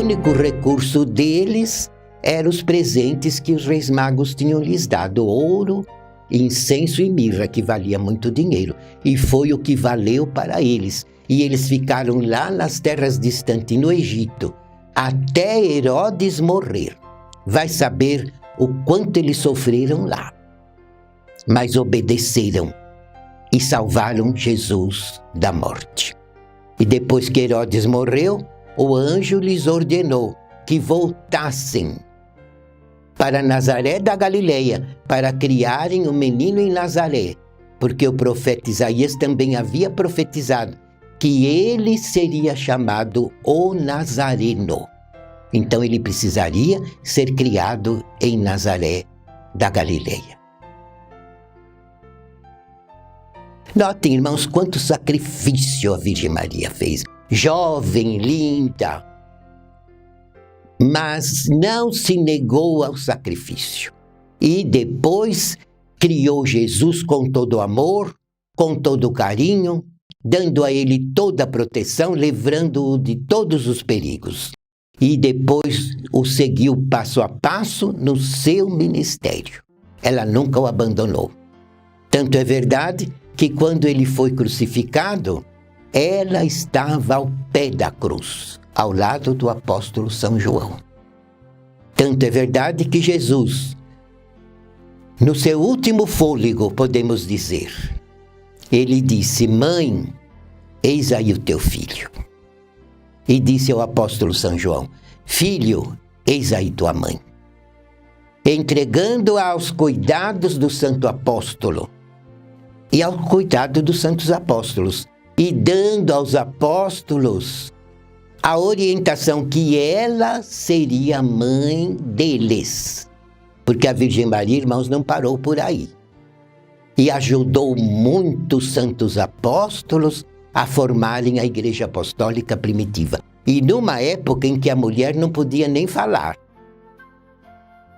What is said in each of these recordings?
único recurso deles eram os presentes que os reis magos tinham lhes dado: ouro, incenso e mirra, que valia muito dinheiro. E foi o que valeu para eles. E eles ficaram lá nas terras distantes, no Egito, até Herodes morrer. Vai saber o quanto eles sofreram lá. Mas obedeceram e salvaram Jesus da morte. E depois que Herodes morreu, o anjo lhes ordenou que voltassem para Nazaré da Galileia, para criarem um menino em Nazaré, porque o profeta Isaías também havia profetizado que ele seria chamado o Nazareno. Então ele precisaria ser criado em Nazaré da Galileia. Notem, irmãos, quanto sacrifício a Virgem Maria fez. Jovem, linda, mas não se negou ao sacrifício. E depois criou Jesus com todo amor, com todo carinho, dando a ele toda a proteção, livrando-o de todos os perigos. E depois o seguiu passo a passo no seu ministério. Ela nunca o abandonou. Tanto é verdade que quando ele foi crucificado, ela estava ao pé da cruz, ao lado do apóstolo São João. Tanto é verdade que Jesus, no seu último fôlego, podemos dizer, ele disse: mãe, eis aí o teu filho. E disse ao apóstolo São João: filho, eis aí tua mãe. Entregando-a aos cuidados do santo apóstolo e ao cuidado dos santos apóstolos, e dando aos apóstolos a orientação que ela seria mãe deles. Porque a Virgem Maria, irmãos, não parou por aí. E ajudou muitos santos apóstolos a formarem a Igreja Apostólica primitiva. E numa época em que a mulher não podia nem falar.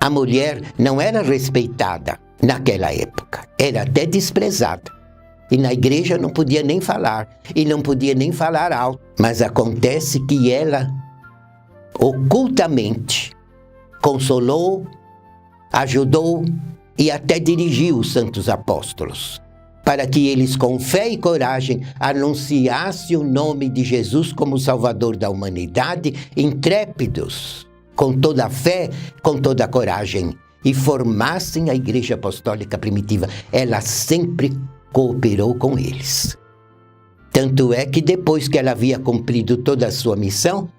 A mulher não era respeitada naquela época, era até desprezada. E na igreja não podia nem falar, e não podia nem falar alto. Mas acontece que ela, ocultamente, consolou, ajudou e até dirigiu os santos apóstolos, para que eles, com fé e coragem, anunciassem o nome de Jesus como Salvador da humanidade, intrépidos, com toda a fé, com toda a coragem, e formassem a Igreja Apostólica primitiva. Ela sempre cooperou com eles. Tanto é que depois que ela havia cumprido toda a sua missão,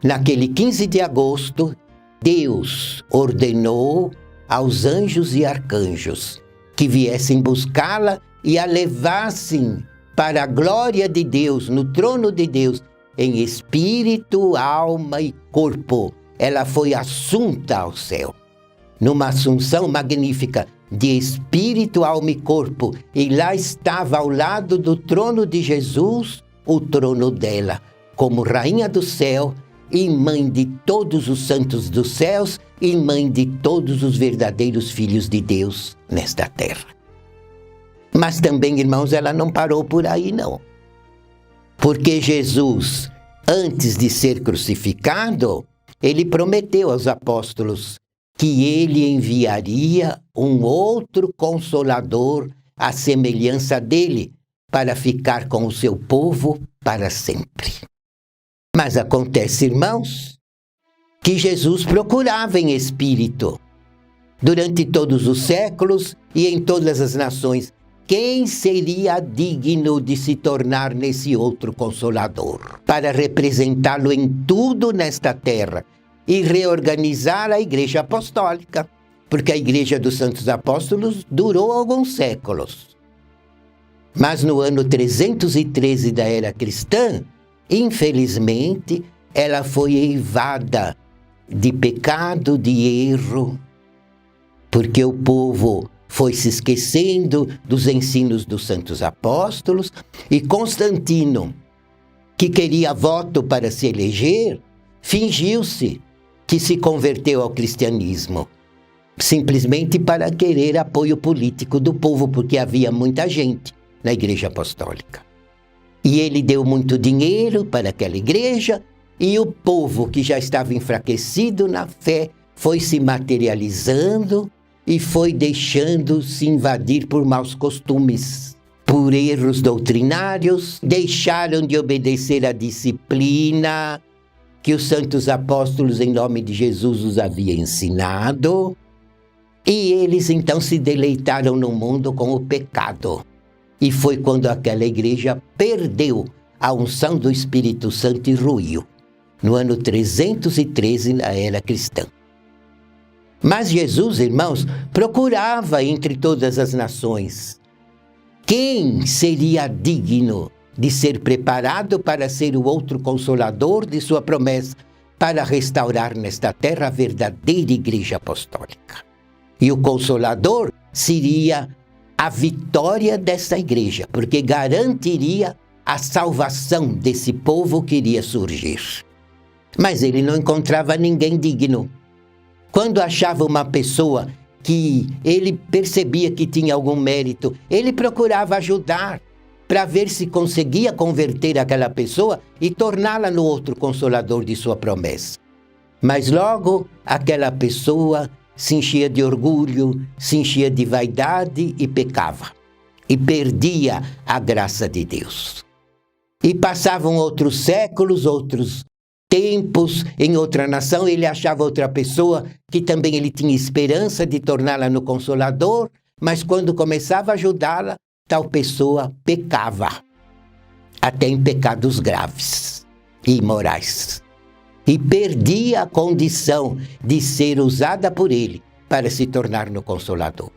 naquele 15 de agosto, Deus ordenou aos anjos e arcanjos que viessem buscá-la e a levassem para a glória de Deus, no trono de Deus, em espírito, alma e corpo. Ela foi assunta ao céu, numa assunção magnífica de espírito, alma e corpo. E lá estava ao lado do trono de Jesus, o trono dela, como rainha do céu e mãe de todos os santos dos céus e mãe de todos os verdadeiros filhos de Deus nesta terra. Mas também, irmãos, ela não parou por aí, não. Porque Jesus, antes de ser crucificado, ele prometeu aos apóstolos que ele enviaria um outro Consolador à semelhança dele, para ficar com o seu povo para sempre. Mas acontece, irmãos, que Jesus procurava em espírito, durante todos os séculos e em todas as nações, quem seria digno de se tornar nesse outro Consolador, para representá-lo em tudo nesta terra e reorganizar a Igreja Apostólica, porque a Igreja dos Santos Apóstolos durou alguns séculos. Mas no ano 313 da era cristã, infelizmente, ela foi eivada de pecado, de erro, porque o povo foi se esquecendo dos ensinos dos santos apóstolos, e Constantino, que queria voto para se eleger, fingiu-se que se converteu ao cristianismo, simplesmente para querer apoio político do povo, porque havia muita gente na Igreja Apostólica. E ele deu muito dinheiro para aquela igreja, e o povo que já estava enfraquecido na fé foi se materializando e foi deixando-se invadir por maus costumes, por erros doutrinários, deixaram de obedecer à disciplina que os santos apóstolos, em nome de Jesus, os haviam ensinado, e eles então se deleitaram no mundo com o pecado. E foi quando aquela igreja perdeu a unção do Espírito Santo e ruiu, no ano 313 na era cristã. Mas Jesus, irmãos, procurava entre todas as nações quem seria digno de ser preparado para ser o outro consolador de sua promessa, para restaurar nesta terra a verdadeira igreja apostólica. E o consolador seria a vitória dessa igreja, porque garantiria a salvação desse povo que iria surgir. Mas ele não encontrava ninguém digno. Quando achava uma pessoa que ele percebia que tinha algum mérito, ele procurava ajudar para ver se conseguia converter aquela pessoa e torná-la no outro consolador de sua promessa. Mas logo aquela pessoa se enchia de orgulho, se enchia de vaidade e pecava. E perdia a graça de Deus. E passavam outros séculos, outros tempos, em outra nação, ele achava outra pessoa que também ele tinha esperança de torná-la no Consolador, mas quando começava a ajudá-la, tal pessoa pecava, até em pecados graves e imorais. E perdia a condição de ser usada por ele para se tornar no Consolador.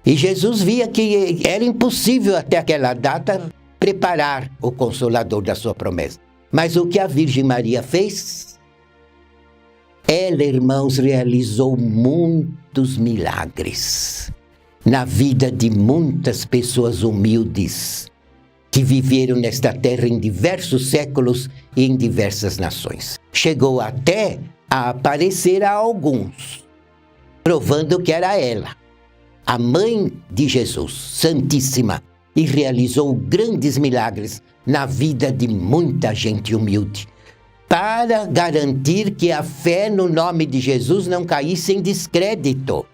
E Jesus via que era impossível até aquela data preparar o Consolador da sua promessa. Mas o que a Virgem Maria fez? Ela, irmãos, realizou muitos milagres na vida de muitas pessoas humildes que viveram nesta terra em diversos séculos e em diversas nações. Chegou até a aparecer a alguns, provando que era ela, a mãe de Jesus, Santíssima, e realizou grandes milagres na vida de muita gente humilde, para garantir que a fé no nome de Jesus não caísse em descrédito,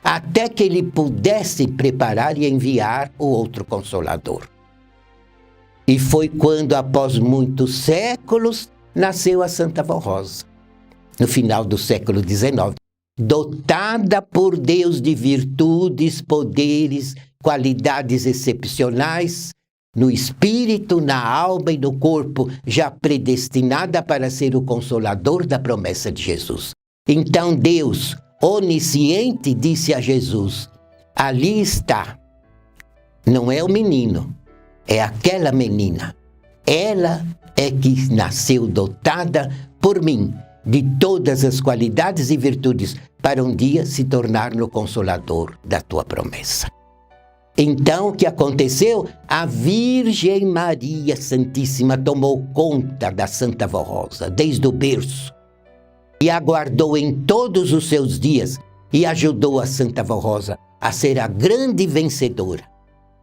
até que ele pudesse preparar e enviar o outro Consolador. E foi quando, após muitos séculos, nasceu a Santa Vó Rosa, no final do século XIX, dotada por Deus de virtudes, poderes, qualidades excepcionais, no espírito, na alma e no corpo, já predestinada para ser o consolador da promessa de Jesus. Então Deus, onisciente, disse a Jesus: ali está, não é o menino, é aquela menina. Ela é que nasceu dotada por mim de todas as qualidades e virtudes para um dia se tornar no consolador da tua promessa. Então, o que aconteceu? A Virgem Maria Santíssima tomou conta da Santa Vó Rosa, desde o berço, e aguardou em todos os seus dias e ajudou a Santa Vó Rosa a ser a grande vencedora,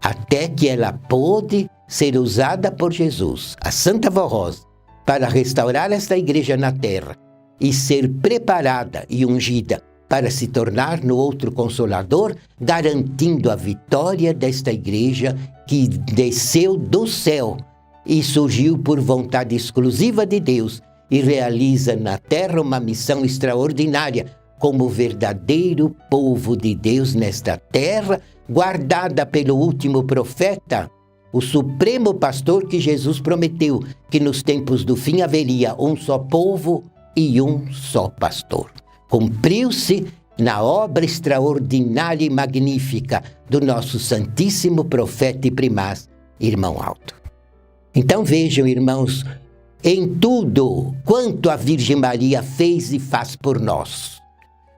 até que ela pôde ser usada por Jesus, a Santa Vó Rosa, para restaurar esta igreja na terra e ser preparada e ungida para se tornar no outro Consolador, garantindo a vitória desta igreja que desceu do céu e surgiu por vontade exclusiva de Deus e realiza na terra uma missão extraordinária como verdadeiro povo de Deus nesta terra, guardada pelo último profeta, o supremo pastor que Jesus prometeu que nos tempos do fim haveria um só povo e um só pastor. Cumpriu-se na obra extraordinária e magnífica do nosso santíssimo profeta e primaz, Irmão Aldo. Então vejam, irmãos, em tudo quanto a Virgem Maria fez e faz por nós.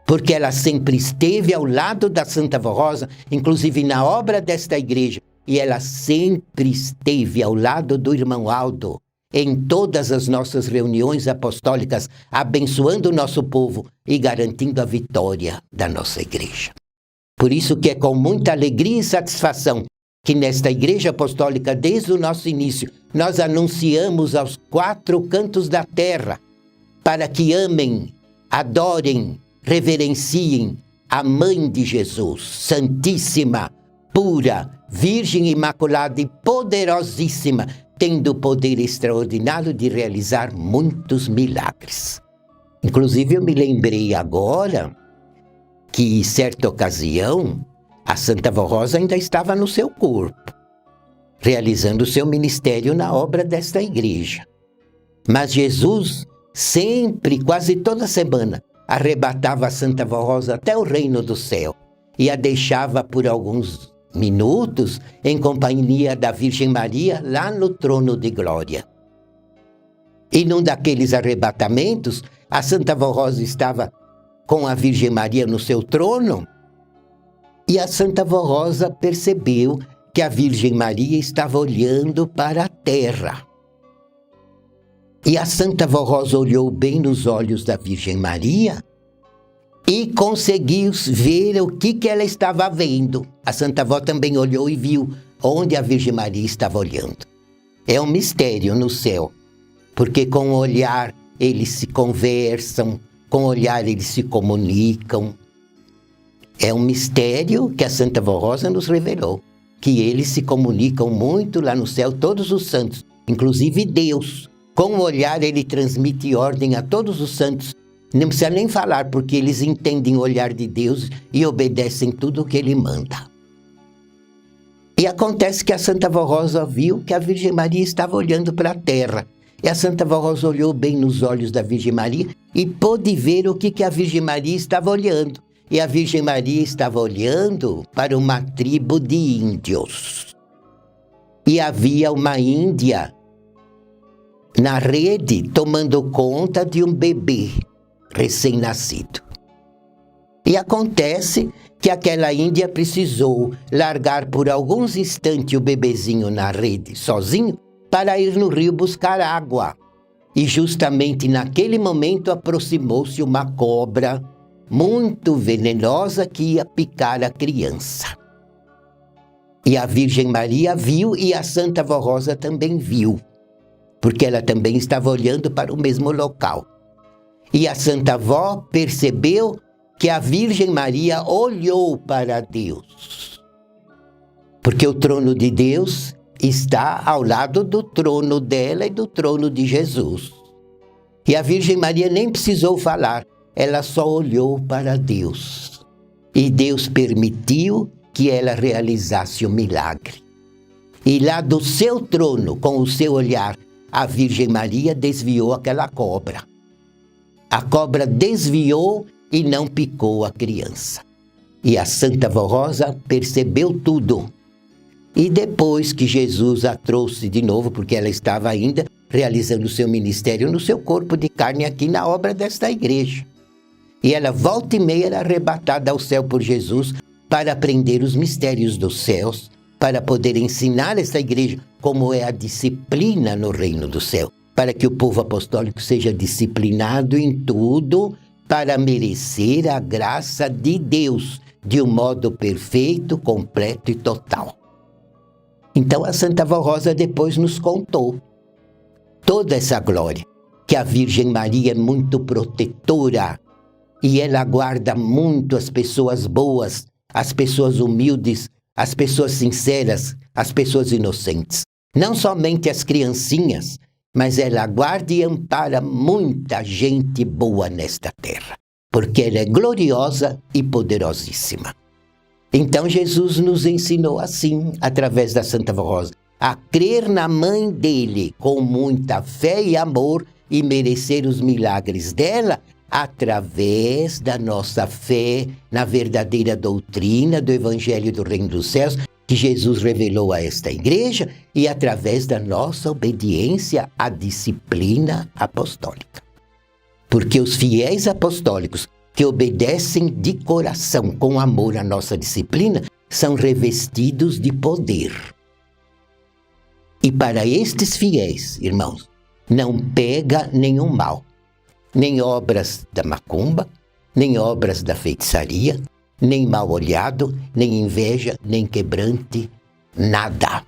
Porque ela sempre esteve ao lado da Santa Vó Rosa, inclusive na obra desta igreja, e ela sempre esteve ao lado do Irmão Aldo, em todas as nossas reuniões apostólicas, abençoando o nosso povo e garantindo a vitória da nossa igreja. Por isso que é com muita alegria e satisfação que nesta Igreja Apostólica, desde o nosso início, nós anunciamos aos 4 cantos da terra para que amem, adorem, reverenciem a Mãe de Jesus, Santíssima, pura, Virgem Imaculada e poderosíssima, tendo o poder extraordinário de realizar muitos milagres. Inclusive, eu me lembrei agora que, em certa ocasião, a Santa Vó Rosa ainda estava no seu corpo, realizando o seu ministério na obra desta igreja. Mas Jesus, sempre, quase toda semana, arrebatava a Santa Vó Rosa até o reino do céu e a deixava por alguns minutos em companhia da Virgem Maria lá no trono de glória. E num daqueles arrebatamentos, a Santa Vó Rosa estava com a Virgem Maria no seu trono e a Santa Vó Rosa percebeu que a Virgem Maria estava olhando para a terra. E a Santa Vó Rosa olhou bem nos olhos da Virgem Maria e conseguiu ver o que ela estava vendo. A Santa Vó também olhou e viu onde a Virgem Maria estava olhando. É um mistério no céu, porque com o olhar eles se conversam, com o olhar eles se comunicam. É um mistério que a Santa Vó Rosa nos revelou, que eles se comunicam muito lá no céu, todos os santos, inclusive Deus. Com o olhar ele transmite ordem a todos os santos. Não precisa nem falar, porque eles entendem o olhar de Deus e obedecem tudo o que ele manda. E acontece que a Santa Vó Rosa viu que a Virgem Maria estava olhando para a terra. E a Santa Vó Rosa olhou bem nos olhos da Virgem Maria e pôde ver o que a Virgem Maria estava olhando. E a Virgem Maria estava olhando para uma tribo de índios. E havia uma índia na rede tomando conta de um bebê recém-nascido. E acontece que aquela índia precisou largar por alguns instantes o bebezinho na rede sozinho para ir no rio buscar água. E justamente naquele momento aproximou-se uma cobra muito venenosa que ia picar a criança. E a Virgem Maria viu e a Santa Vó Rosa também viu, porque ela também estava olhando para o mesmo local. E a Santa Vó percebeu que a Virgem Maria olhou para Deus, porque o trono de Deus está ao lado do trono dela e do trono de Jesus. E a Virgem Maria nem precisou falar, ela só olhou para Deus. E Deus permitiu que ela realizasse o milagre. E lá do seu trono, com o seu olhar, a Virgem Maria desviou aquela cobra. A cobra desviou e não picou a criança. E a Santa Vó Rosa percebeu tudo. E depois que Jesus a trouxe de novo, porque ela estava ainda realizando o seu ministério no seu corpo de carne aqui na obra desta igreja. E ela volta e meia era arrebatada ao céu por Jesus para aprender os mistérios dos céus, para poder ensinar esta igreja como é a disciplina no reino do céu, para que o povo apostólico seja disciplinado em tudo para merecer a graça de Deus de um modo perfeito, completo e total. Então a Santa Vó Rosa depois nos contou toda essa glória, que a Virgem Maria é muito protetora e ela guarda muito as pessoas boas, as pessoas humildes, as pessoas sinceras, as pessoas inocentes. Não somente as criancinhas, mas ela guarda e ampara muita gente boa nesta terra, porque ela é gloriosa e poderosíssima. Então Jesus nos ensinou assim, através da Santa Vó Rosa, a crer na mãe dele com muita fé e amor e merecer os milagres dela através da nossa fé na verdadeira doutrina do Evangelho do Reino dos Céus que Jesus revelou a esta igreja e através da nossa obediência à disciplina apostólica. Porque os fiéis apostólicos que obedecem de coração, com amor à nossa disciplina, são revestidos de poder. E para estes fiéis, irmãos, não pega nenhum mal, nem obras da macumba, nem obras da feitiçaria, nem mal olhado, nem inveja, nem quebrante, nada.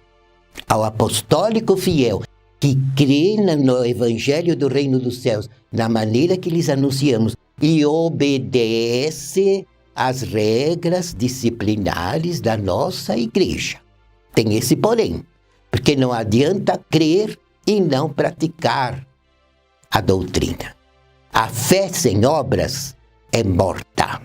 Ao apostólico fiel, que crê no Evangelho do Reino dos Céus, na maneira que lhes anunciamos, e obedece às regras disciplinares da nossa igreja. Tem esse porém, porque não adianta crer e não praticar a doutrina. A fé sem obras é morta.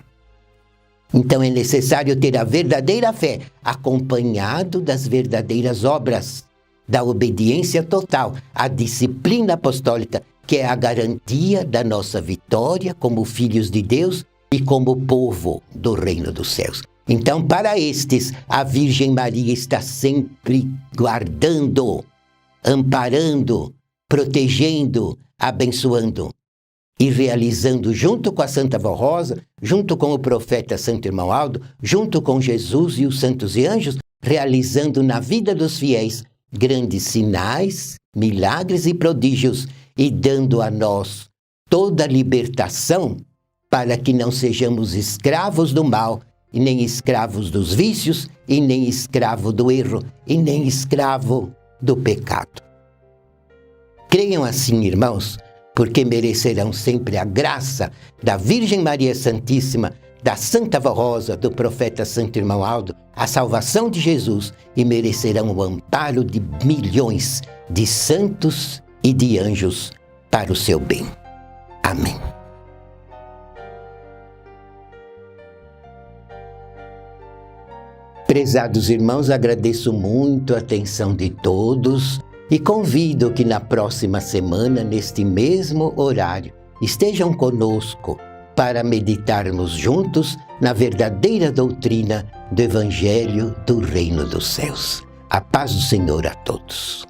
Então é necessário ter a verdadeira fé, acompanhado das verdadeiras obras, da obediência total, a disciplina apostólica, que é a garantia da nossa vitória como filhos de Deus e como povo do reino dos céus. Então, para estes, a Virgem Maria está sempre guardando, amparando, protegendo, abençoando e realizando junto com a Santa Vó Rosa, junto com o profeta Santo Irmão Aldo, junto com Jesus e os santos e anjos, realizando na vida dos fiéis grandes sinais, milagres e prodígios, e dando a nós toda a libertação para que não sejamos escravos do mal, e nem escravos dos vícios, e nem escravo do erro, e nem escravo do pecado. Creiam assim, irmãos, porque merecerão sempre a graça da Virgem Maria Santíssima, da Santa Vó Rosa, do profeta Santo Irmão Aldo, a salvação de Jesus, e merecerão o amparo de milhões de santos e de anjos para o seu bem. Amém. Prezados irmãos, agradeço muito a atenção de todos e convido que na próxima semana, neste mesmo horário, estejam conosco para meditarmos juntos na verdadeira doutrina do Evangelho do Reino dos Céus. A paz do Senhor a todos.